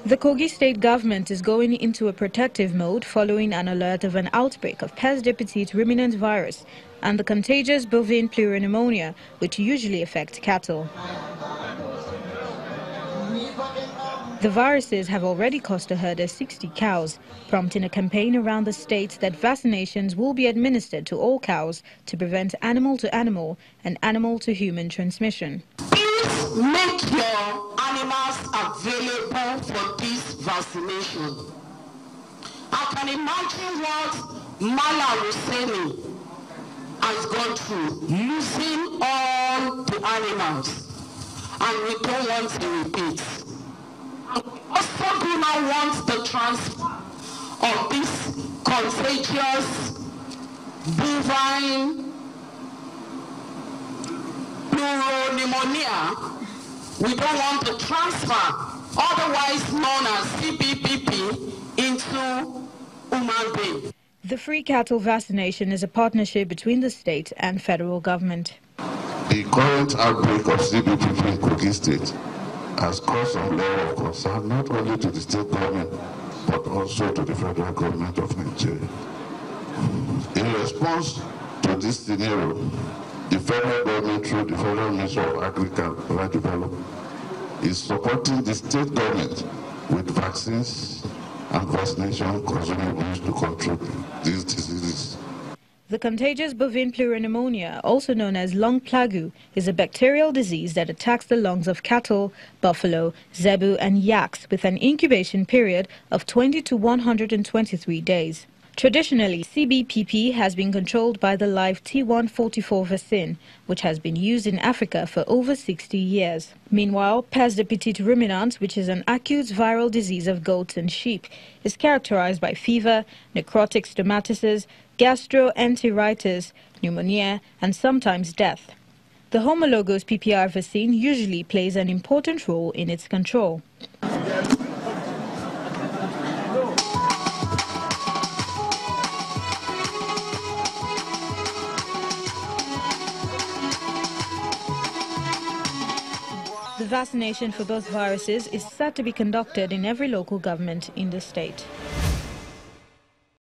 The Kogi state government is going into a protective mode following an alert of an outbreak of pes difficile ruminant virus and the contagious bovine pleuropneumonia, which usually affect cattle. The viruses have already cost a herder 60 cows, prompting a campaign around the state that vaccinations will be administered to all cows to prevent animal-to-animal and animal-to-human transmission. Please make your animals available for this vaccination. I can imagine what Mala Husseini has gone through, losing all the animals, and we don't want to repeat. We also do not want the transfer of this contagious bovine pleuropneumonia. We don't want the transfer, otherwise known as CPPP, into human beings. The free cattle vaccination is a partnership between the state and federal government. The current outbreak of CPPP in Kogi State has caused some level of concern not only to the state government but also to the federal government of Nigeria. In response to this scenario, the federal government through the Federal Ministry of Agriculture and Development is supporting the state government with vaccines and vaccination consumables to control these diseases. The contagious bovine pleuropneumonia, also known as lung plague, is a bacterial disease that attacks the lungs of cattle, buffalo, zebu and yaks with an incubation period of 20 to 123 days. Traditionally, CBPP has been controlled by the live T144 vaccine, which has been used in Africa for over 60 years. Meanwhile, pes difficile ruminants, which is an acute viral disease of goats and sheep, is characterized by fever, necrotic stomatitis, gastroenteritis, pneumonia, and sometimes death. The homologous PPR vaccine usually plays an important role in its control. The vaccination for both viruses is set to be conducted in every local government in the state.